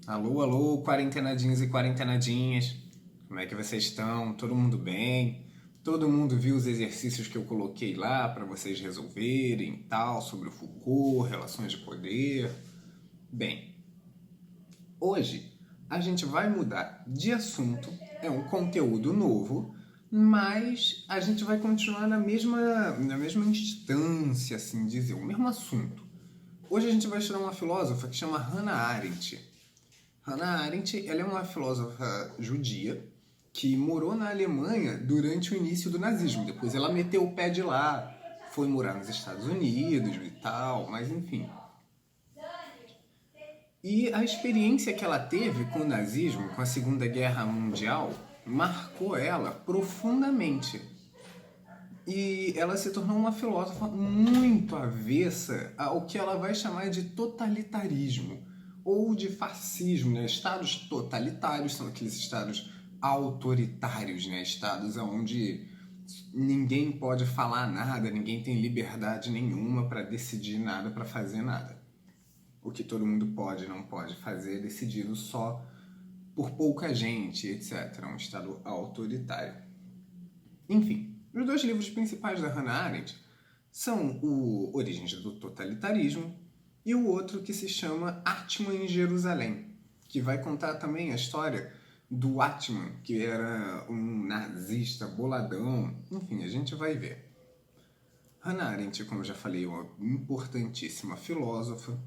Alô, alô, quarentenadinhos e quarentenadinhas. Como é que vocês estão? Todo mundo bem? Todo mundo viu os exercícios que eu coloquei lá para vocês resolverem e tal, sobre o Foucault, relações de poder? Bem, hoje a gente vai mudar de assunto, é um conteúdo novo, mas a gente vai continuar na mesma instância, assim dizer, o mesmo assunto. Hoje a gente vai estudar uma filósofa que chama Hannah Arendt. Hannah Arendt, ela é uma filósofa judia que morou na Alemanha durante o início do nazismo. Depois ela meteu o pé de lá, foi morar nos Estados Unidos e tal, mas enfim. E a experiência que ela teve com o nazismo, com a Segunda Guerra Mundial, marcou ela profundamente. E ela se tornou uma filósofa muito avessa ao que ela vai chamar de totalitarismo ou de fascismo, né? Estados totalitários são aqueles estados autoritários, né? Estados onde ninguém pode falar nada, ninguém tem liberdade nenhuma para decidir nada, para fazer nada. O que todo mundo pode e não pode fazer é decidido só por pouca gente, etc. Um estado autoritário. Enfim, os dois livros principais da Hannah Arendt são o Origens do Totalitarismo e o outro que se chama Atman em Jerusalém, que vai contar também a história do Atman, que era um nazista boladão. Enfim, a gente vai ver. Hannah Arendt, como eu já falei, é uma importantíssima filósofa.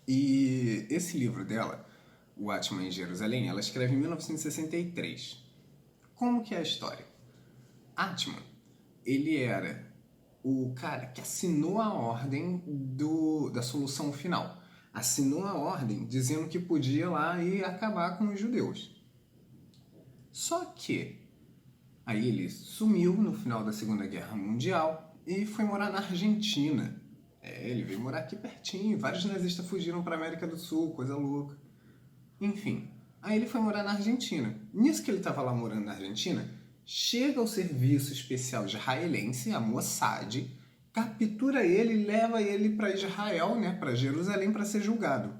E esse livro dela, O Atman em Jerusalém, ela escreve em 1963. Como que é a história? Atman, ele era o cara que assinou a ordem da solução final. Assinou a ordem dizendo que podia ir lá e acabar com os judeus. Só que aí ele sumiu no final da Segunda Guerra Mundial e foi morar na Argentina. Ele veio morar aqui pertinho. Vários nazistas fugiram para a América do Sul, coisa louca. Enfim, aí ele foi morar na Argentina. Nisso que ele estava lá morando na Argentina, chega o serviço especial israelense, a Mossad, captura ele e leva ele para Israel, né, para Jerusalém, para ser julgado.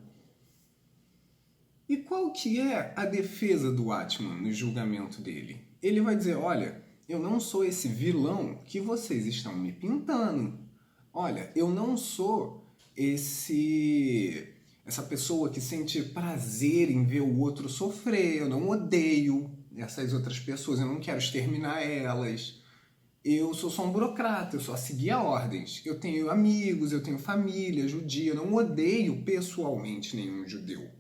E qual que é a defesa do Atman no julgamento dele? Ele vai dizer, olha, eu não sou esse vilão que vocês estão me pintando. Olha, eu não sou essa pessoa que sente prazer em ver o outro sofrer, eu não odeio essas outras pessoas, eu não quero exterminar elas. Eu sou só um burocrata, eu só seguia ordens. Eu tenho amigos, eu tenho família judia, eu não odeio pessoalmente nenhum judeu.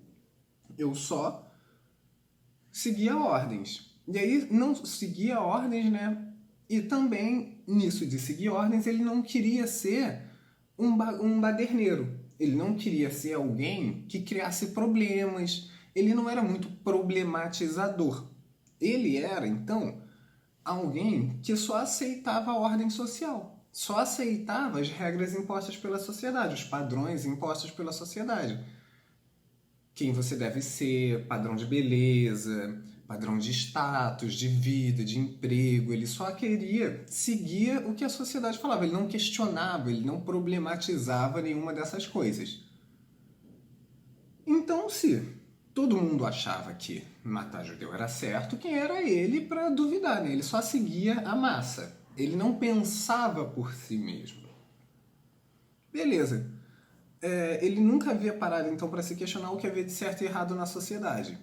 Eu só seguia ordens. E aí não seguia ordens, né? E também, nisso de seguir ordens, ele não queria ser um baderneiro. Ele não queria ser alguém que criasse problemas. Ele não era muito problematizador. Ele era, então, alguém que só aceitava a ordem social. Só aceitava as regras impostas pela sociedade, os padrões impostos pela sociedade. Quem você deve ser, padrão de beleza, padrão de status, de vida, de emprego. Ele só queria seguir o que a sociedade falava. Ele não questionava, ele não problematizava nenhuma dessas coisas. Então, se todo mundo achava que matar judeu era certo, quem era ele para duvidar, né? Ele só seguia a massa. Ele não pensava por si mesmo. Beleza. Ele nunca havia parado, então, para se questionar o que havia de certo e errado na sociedade.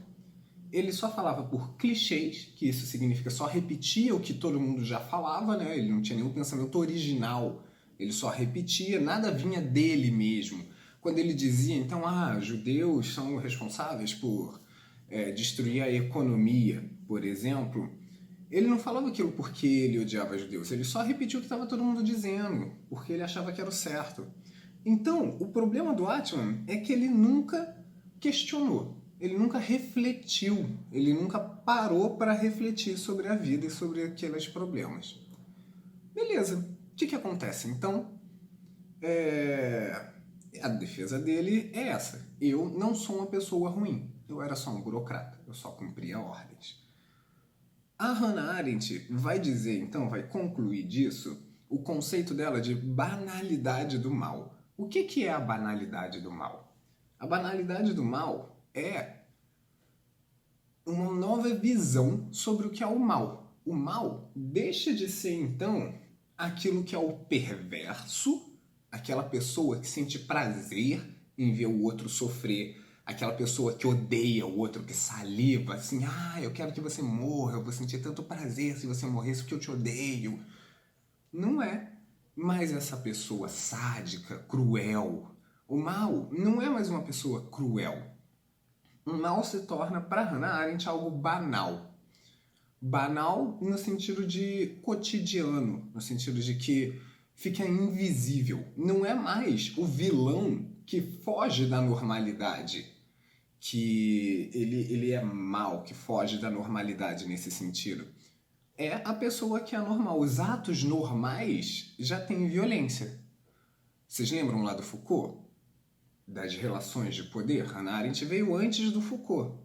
Ele só falava por clichês, que isso significa só repetia o que todo mundo já falava, né? Ele não tinha nenhum pensamento original, ele só repetia, nada vinha dele mesmo. Quando ele dizia, então, judeus são responsáveis por destruir a economia, por exemplo, ele não falava aquilo porque ele odiava judeus, ele só repetiu o que estava todo mundo dizendo, porque ele achava que era o certo. Então, o problema do Atman é que ele nunca questionou, ele nunca refletiu, ele nunca parou para refletir sobre a vida e sobre aqueles problemas. Beleza, o que acontece? Então, a defesa dele é essa. Eu não sou uma pessoa ruim, eu era só um burocrata, eu só cumpria ordens. A Hannah Arendt vai dizer, então, vai concluir disso, o conceito dela de banalidade do mal. O que é a banalidade do mal? A banalidade do mal é uma nova visão sobre o que é o mal. O mal deixa de ser, então, aquilo que é o perverso, aquela pessoa que sente prazer em ver o outro sofrer, aquela pessoa que odeia o outro, que saliva, assim, eu quero que você morra, eu vou sentir tanto prazer se você morresse porque eu te odeio. Não é mais essa pessoa sádica, cruel. O mal não é mais uma pessoa cruel. O mal se torna, para Hannah Arendt, algo banal. Banal no sentido de cotidiano, no sentido de que fica invisível. Não é mais o vilão que foge da normalidade, que ele é mal, que foge da normalidade nesse sentido. É a pessoa que é normal. Os atos normais já têm violência. Vocês lembram lá do Foucault? Das relações de poder? Hannah Arendt veio antes do Foucault.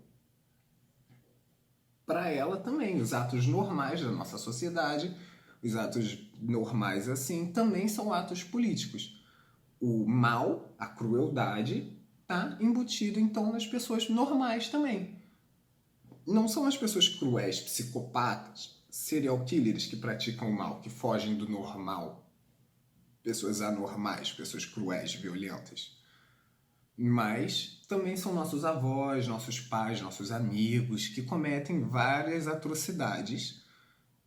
Para ela também, os atos normais da nossa sociedade, os atos normais assim, também são atos políticos. O mal, a crueldade, está embutido então nas pessoas normais também. Não são as pessoas cruéis, psicopatas, serial killers que praticam o mal, que fogem do normal. Pessoas anormais, pessoas cruéis, violentas. Mas também são nossos avós, nossos pais, nossos amigos que cometem várias atrocidades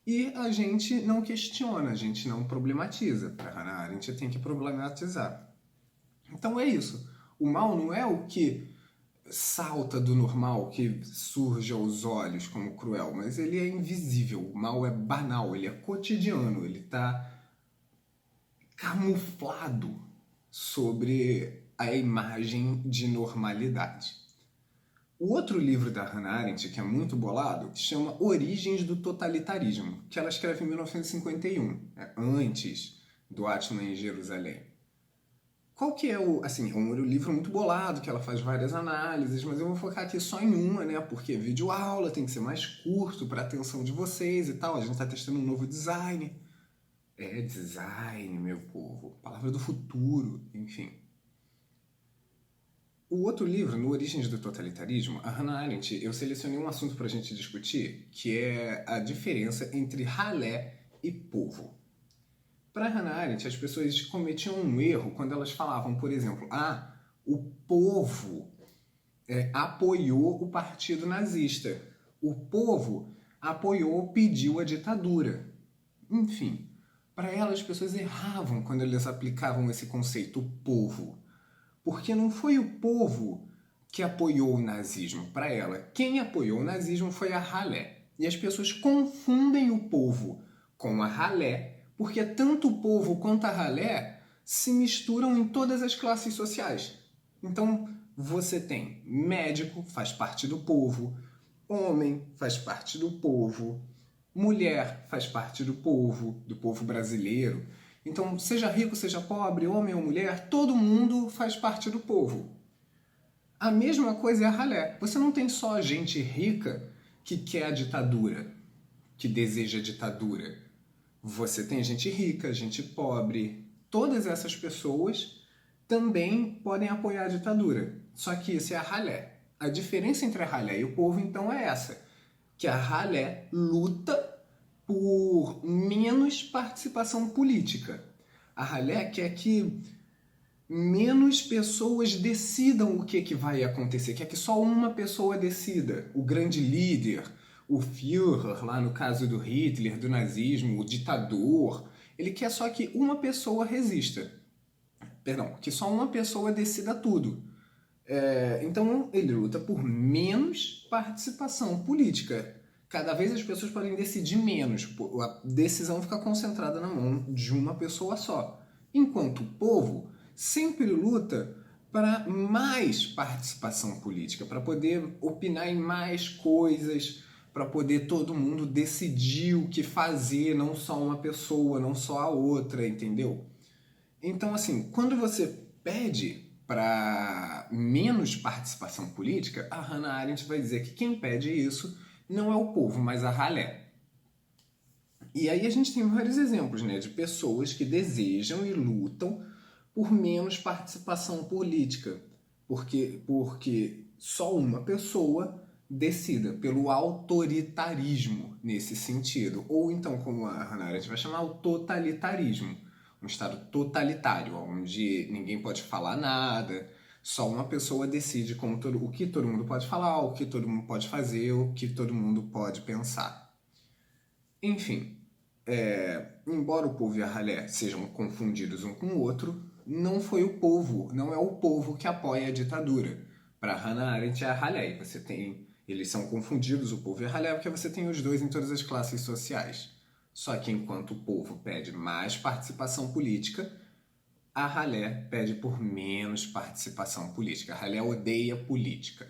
e a gente não questiona, a gente não problematiza. Para Hannah Arendt tem que problematizar. Então é isso. O mal não é o que salta do normal, que surge aos olhos como cruel, mas ele é invisível. O mal é banal, ele é cotidiano, ele está camuflado sobre a imagem de normalidade. O outro livro da Hannah Arendt, que é muito bolado, chama Origens do Totalitarismo, que ela escreve em 1951, antes do Atman em Jerusalém. Qual que é o... Assim, é um livro muito bolado, que ela faz várias análises, mas eu vou focar aqui só em uma, né? Porque vídeo aula tem que ser mais curto para a atenção de vocês e tal. A gente está testando um novo design. É design, meu povo. Palavra do futuro, enfim. O outro livro, No Origens do Totalitarismo, a Hannah Arendt, eu selecionei um assunto para a gente discutir, que é a diferença entre ralé e povo. Para Hannah Arendt, as pessoas cometiam um erro quando elas falavam, por exemplo, o povo apoiou o partido nazista. O povo apoiou, pediu a ditadura. Enfim, para elas as pessoas erravam quando eles aplicavam esse conceito, o povo. Porque não foi o povo que apoiou o nazismo. Para ela, quem apoiou o nazismo foi a ralé. E as pessoas confundem o povo com a ralé, porque tanto o povo quanto a ralé se misturam em todas as classes sociais. Então, você tem médico, faz parte do povo, homem faz parte do povo, mulher faz parte do povo brasileiro. Então, seja rico, seja pobre, homem ou mulher, todo mundo faz parte do povo. A mesma coisa é a ralé. Você não tem só gente rica que quer a ditadura, que deseja a ditadura. Você tem gente rica, gente pobre. Todas essas pessoas também podem apoiar a ditadura. Só que isso é a ralé. A diferença entre a ralé e o povo, então, é essa. Que a ralé luta por menos participação política. A ralé quer que menos pessoas decidam o que vai acontecer, quer que só uma pessoa decida. O grande líder, o Führer, lá no caso do Hitler, do nazismo, o ditador, ele quer só que uma pessoa resista. Perdão, que só uma pessoa decida tudo. Então ele luta por menos participação política. Cada vez as pessoas podem decidir menos, a decisão fica concentrada na mão de uma pessoa só. Enquanto o povo sempre luta para mais participação política, para poder opinar em mais coisas, para poder todo mundo decidir o que fazer, não só uma pessoa, não só a outra, entendeu? Então, assim, quando você pede para menos participação política, a Hannah Arendt vai dizer que quem pede isso não é o povo, mas a ralé. E aí a gente tem vários exemplos, né, de pessoas que desejam e lutam por menos participação política, porque só uma pessoa decida, pelo autoritarismo nesse sentido. Ou então, como a Hannah Arendt vai chamar, o totalitarismo. Um estado totalitário, onde ninguém pode falar nada, só uma pessoa decide o que todo mundo pode falar, o que todo mundo pode fazer, o que todo mundo pode pensar. Enfim, embora o povo e a ralé sejam confundidos um com o outro, não foi o povo, não é o povo que apoia a ditadura. Para Hannah Arendt é a ralé. Eles são confundidos, o povo e a ralé, porque você tem os dois em todas as classes sociais. Só que enquanto o povo pede mais participação política, a ralé pede por menos participação política. A ralé odeia política.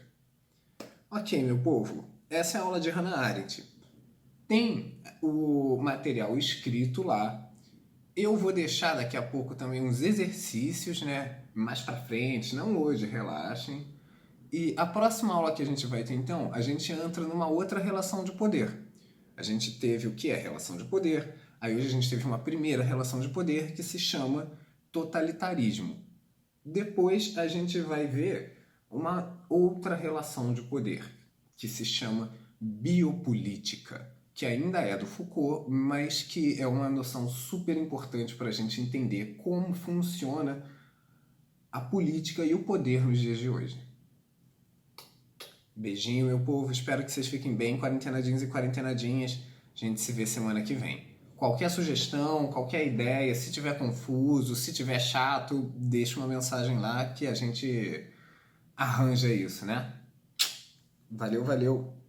Ok, meu povo, essa é a aula de Hannah Arendt. Tem o material escrito lá. Eu vou deixar daqui a pouco também uns exercícios, né? Mais pra frente, não hoje, relaxem. E a próxima aula que a gente vai ter, então, a gente entra numa outra relação de poder. A gente teve o que é relação de poder, aí hoje a gente teve uma primeira relação de poder que se chama totalitarismo. Depois a gente vai ver uma outra relação de poder que se chama biopolítica, que ainda é do Foucault, mas que é uma noção super importante para a gente entender como funciona a política e o poder nos dias de hoje. Beijinho, meu povo. Espero que vocês fiquem bem, quarentenadinhos e quarentenadinhas. A gente se vê semana que vem. Qualquer sugestão, qualquer ideia, se tiver confuso, se tiver chato, deixa uma mensagem lá que a gente arranja isso, né? Valeu, valeu!